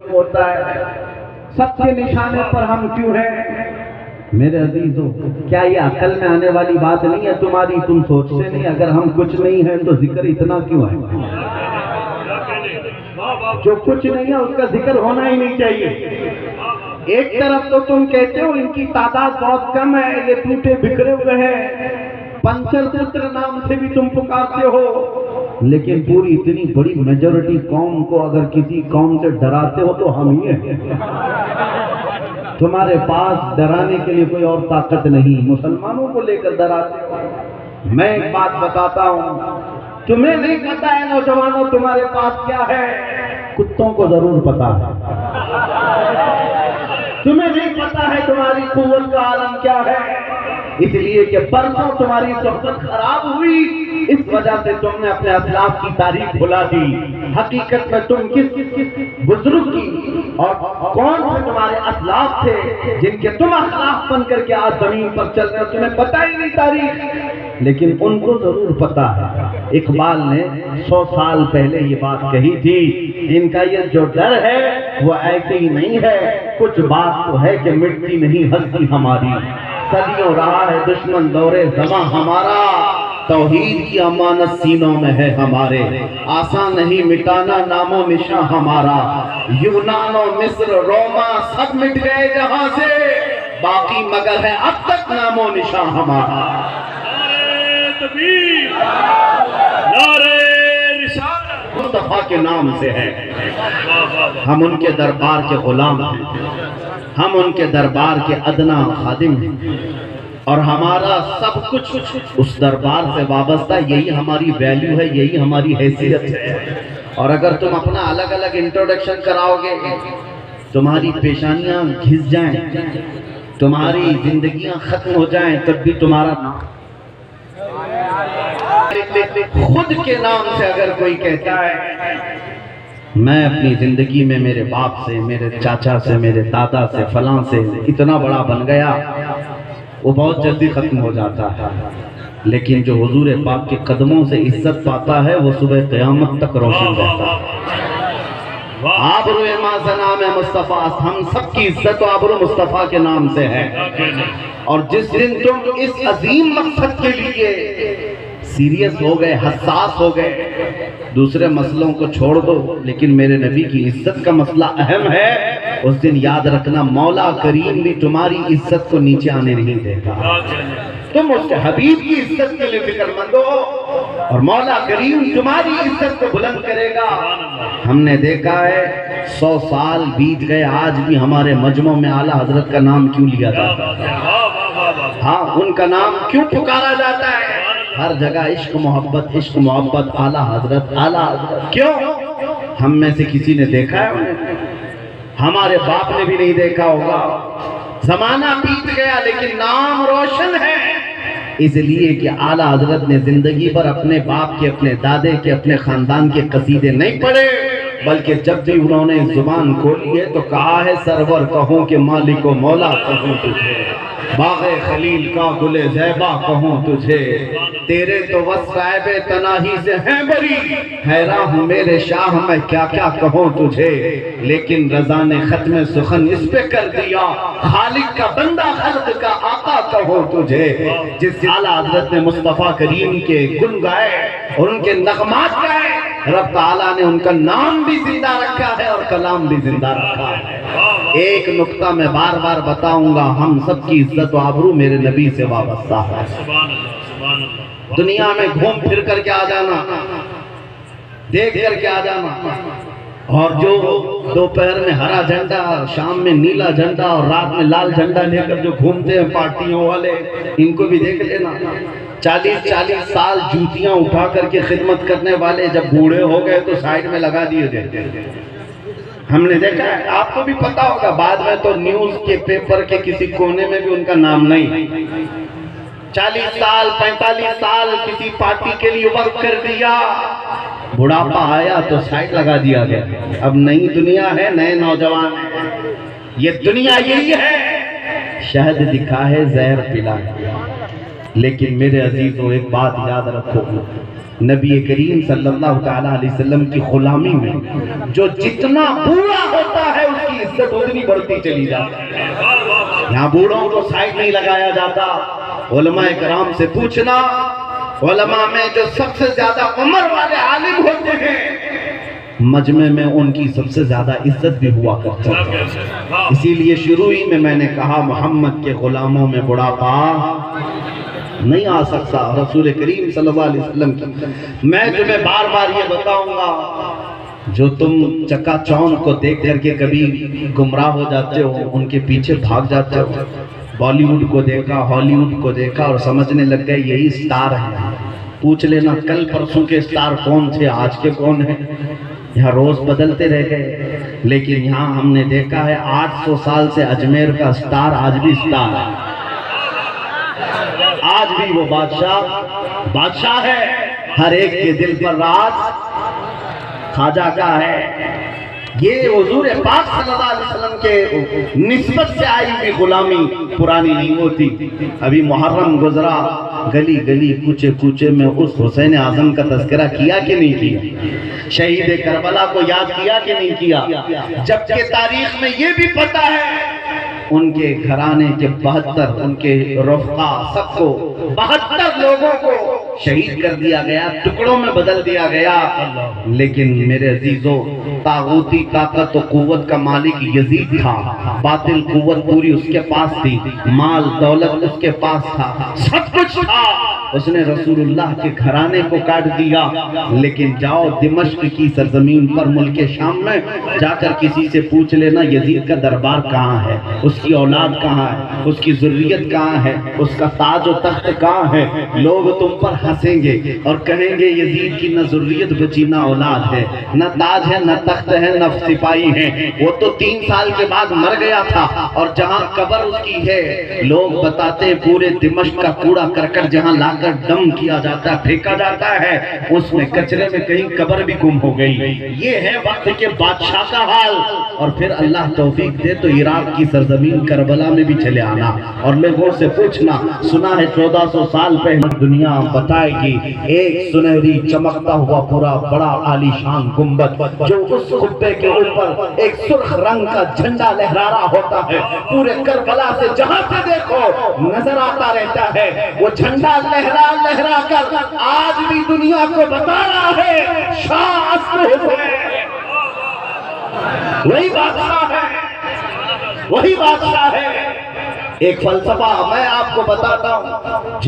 ہوتا ہے سب کے نشانے پر ہم کیوں ہیں؟ میرے عزیزوں، کیا یہ عقل میں آنے والی بات نہیں ہے تمہاری؟ تم سوچتے نہیں اگر ہم کچھ نہیں ہیں تو ذکر اتنا کیوں ہے؟ جو کچھ نہیں ہے اس کا ذکر ہونا ہی نہیں چاہیے۔ ایک طرف تو تم کہتے ہو ان کی تعداد بہت کم ہے، یہ ٹوٹے بکھرے ہوئے ہیں، پنچر پتر نام سے بھی تم پکارتے ہو، لیکن پوری اتنی بڑی میجورٹی قوم کو اگر کسی قوم سے ڈراتے ہو تو ہم ہی ہیں۔ تمہارے پاس ڈرانے کے لیے کوئی اور طاقت نہیں، مسلمانوں کو لے کر ڈراتے ہو۔ میں ایک بات بتاتا ہوں، تمہیں نہیں پتا ہے نوجوانوں تمہارے پاس کیا ہے، کتوں کو ضرور پتا ہے۔ تمہیں نہیں پتا ہے تمہاری قوت کا عالم کیا ہے، اس لیے کہ پرسوں تمہاری صحبت خراب ہوئی، اس وجہ سے تم نے اپنے اسلاف کی تاریخ بھلا دی۔ حقیقت میں تم کس بزرگ کی اور کون سے تمہارے اسلاف تھے جن کے تم اخلاق بن کر کے آج زمین پر چل رہے ہو، تمہیں پتہ ہی نہیں تاریخ، لیکن ان کو ضرور پتا ہے۔ اقبال نے 100 سال پہلے یہ بات کہی تھی، ان کا یہ جو ڈر ہے وہ ایسے ہی نہیں ہے، کچھ بات تو ہے کہ مٹتی نہیں ہستی ہماری، صدیوں رہا ہے دشمن دورے زماں ہمارا، توحید کی امانت سینوں میں ہے ہمارے، آسان نہیں مٹانا نام و نشاں ہمارا، یونان و مصر روما سب مٹ گئے جہاں سے، باقی مگر ہے اب تک نام و نشاں ہمارا۔ نعرہ تکبیر، نعرہ رسالت، مصطفیٰ کے نام سے ہے، ہم ان کے دربار کے غلام ہیں، ہم ان کے دربار کے ادنا خادم ہیں، اور ہمارا سب کچھ اس دربار سے وابستہ، یہی ہماری ویلیو ہے، یہی ہماری حیثیت ہے۔ اور اگر تم اپنا الگ الگ انٹروڈکشن کراؤ گے، تمہاری پیشانیاں گھس جائیں، تمہاری زندگیاں ختم ہو جائیں، تب بھی تمہارا نام خود کے نام سے اگر کوئی کہتا ہے میں اپنی زندگی میں میرے باپ سے، میرے چاچا سے، میرے دادا سے، فلاں سے اتنا بڑا بن گیا، وہ بہت جلدی ختم ہو جاتا ہے، لیکن جو حضور پاک کے قدموں سے عزت پاتا ہے وہ صبح قیامت تک روشن رہتا ہے۔ آبرو ماذا نام ہے مصطفیٰ، ہم سب کی عزت و آبرو مصطفیٰ کے نام سے ہے، اور جس دن تم اس عظیم مقصد کے لیے سیریس ہو گئے، حساس ہو گئے، دوسرے مسئلوں کو چھوڑ دو لیکن میرے نبی کی عزت کا مسئلہ اہم ہے، اس دن یاد رکھنا مولا کریم بھی تمہاری عزت کو نیچے آنے نہیں دے گا۔ تم اس کے حبیب کی عزت کے لیے فکر مند ہو اور مولا کریم تمہاری عزت کو بلند کرے گا۔ ہم نے دیکھا ہے 100 سال بیت گئے، آج بھی ہمارے مجمع میں اعلیٰ حضرت کا نام کیوں لیا جاتا ہے؟ ہاں، ان کا نام کیوں پکارا جاتا ہے؟ ہر جگہ عشق محبت، اعلیٰ حضرت، اعلیٰ حضرت، کیوں؟ ہم میں سے کسی نے دیکھا ہے انہیں؟ ہمارے باپ نے بھی نہیں دیکھا ہوگا۔ زمانہ بیت گیا لیکن نام روشن ہے، اس لیے کہ اعلیٰ حضرت نے زندگی پر اپنے باپ کے، اپنے دادے کے، اپنے خاندان کے قصیدے نہیں پڑھے، بلکہ جب بھی انہوں نے زبان کھولی ہے تو کہا ہے سرور کہوں کہ مالک و مولا کہوں تجھے، باغ خلیل کا گل زیبا کہوں تجھے، تیرے تو وصف عیب تناہی سے ہیں بری، حیران ہوں میرے شاہ میں کیا کیا کہوں تجھے، لیکن رضا نے ختم سخن اس پہ کر دیا، خالق کا بندہ خلق کا آقا کہوں تجھے۔ جس اعلیٰ حضرت نے مصطفیٰ کریم کے گن گائے اور ان کے نغمات گائے، رب تعالیٰ نے ان کا نام بھی زندہ رکھا ہے اور کلام بھی زندہ رکھا ہے۔ ایک نقطہ میں بار بار بتاؤں گا، ہم سب کی عزت و آبرو میرے نبی سے وابستہ ہے۔ دنیا میں گھوم پھر کر کے آ جانا، دیکھ کر کے آ جانا، اور جو دوپہر میں ہرا جھنڈا، شام میں نیلا جھنڈا اور رات میں لال جھنڈا لے کر جو گھومتے ہیں پارٹیوں والے، ان کو بھی دیکھ لینا۔ 40 سال جوتیاں اٹھا کر کے خدمت کرنے والے جب بوڑھے ہو گئے تو سائیڈ میں لگا دیے گئے۔ ہم نے دیکھا ہے، آپ کو بھی پتا ہوگا، بعد میں تو نیوز کے پیپر کے کسی کونے میں بھی ان کا نام نہیں۔ 40 سال 45 سال کسی پارٹی کے لیے ورک کر دیا، بڑھاپا آیا تو سائیڈ لگا دیا گیا۔ اب نئی دنیا ہے، نئے نوجوان ہیں، یہ دنیا یہی ہے، شہد دکھا ہے زہر پلا ہے۔ لیکن میرے عزیزوں ایک بات یاد رکھو، نبی کریم صلی اللہ تعالیٰ علیہ وسلم کی غلامی میں جو جتنا بوڑھا ہوتا عزت اتنی بڑھتی چلی جاتی ہے۔ یہاں بوڑھوں کو سائڈ نہیں لگایا جاتا، علماء کرام سے پوچھنا، علماء میں جو سب سے زیادہ عمر والے عالم ہوتے ہیں مجمع میں ان کی سب سے زیادہ عزت بھی ہوا کرتا ہے۔ اسی لیے شروع ہی میں نے کہا محمد کے غلاموں میں بڑھاپا نہیں آ سکتا، رسول کریم صلی اللہ علیہ وسلم کی۔ میں تمہیں بار بار یہ بتاؤں گا، جو تم چکا چوند کو دیکھ کر کے کبھی گمراہ ہو جاتے ہو، ان کے پیچھے بھاگ جاتے ہو، بالی ووڈ کو دیکھا، ہالی ووڈ کو دیکھا اور سمجھنے لگ گئے یہی سٹار ہیں۔ پوچھ لینا کل پرسوں کے سٹار کون تھے، آج کے کون ہیں؟ یہاں روز بدلتے رہ گئے، لیکن یہاں ہم نے دیکھا ہے 800 سال سے اجمیر کا سٹار آج بھی سٹار ہے، آج بھی وہ بادشاہ ہے، ہر ایک کے دل پر راز خواجہ کا ہے۔ یہ حضور پاک صلی اللہ علیہ وسلم کے نسبت سے آئی ہوئی غلامی پرانی نہیں ہوتی۔ ابھی محرم گزرا، گلی گلی کوچے کوچے میں اس حسین اعظم کا تذکرہ کیا کہ نہیں کیا؟ شہید کربلا کو یاد کیا کہ نہیں کیا؟ جبکہ تاریخ میں یہ بھی پتہ ہے ان کے گھرانے کے 72 ان کے رفقا سب کو 72 لوگوں کو شہید کر دیا گیا، ٹکڑوں میں بدل دیا گیا، لیکن میرے عزیزو طاغوتی طاقت و قوت کا مالک یزید تھا، باطل قوت پوری اس کے پاس تھی، مال دولت اس کے پاس تھا، سب کچھ تھا، اس نے رسول اللہ کے گھرانے کو کاٹ دیا۔ لیکن جاؤ دمشق کی سرزمین پر ملک شام میں جا کر کسی سے پوچھ لینا یزید کا دربار کہاں ہے، اس کی اولاد کہاں ہے، اس کی ذریت کہاں ہے، اس کا تاج و تخت کہاں ہے، لوگ تم پر ہنسیں گے اور کہیں گے یزید کی نہ ذریت بچی نہ اولاد ہے، نہ تاج ہے نہ تخت ہے نہ سپاہی ہے، وہ تو 3 سال کے بعد مر گیا تھا، اور جہاں قبر اس کی ہے لوگ بتاتے ہیں پورے دمشق کا کوڑا کرکٹ جہاں لا کر دم کیا جاتا ہے، پھینکا جاتا ہے، اس میں کچرے میں کہیں قبر بھی گم ہو گئی۔ یہ ہے وقت کے بادشاہ کا حال۔ اور پھر اللہ توفیق دے تو عراق کی سرزمین کربلا میں بھی چلے آنا اور لوگوں سے پوچھنا، سنا ہے 1400 سال پہلے دنیا بتائے گی ایک سنہری چمکتا ہوا پورا بڑا عالی شان گنبد جو اس قبے کے اوپر ایک سرخ رنگ کا جھنڈا لہرا رہا ہوتا ہے، پورے کربلا سے جہاں سے دیکھو نظر آتا رہتا ہے، وہ جھنڈا لہرا لہرا کر آج بھی دنیا کو بتا رہا ہے شاہ عصر حسین وہی بادشاہ ہے، وہی بادشاہ ہے۔ ایک فلسفہ میں آپ کو بتاتا ہوں،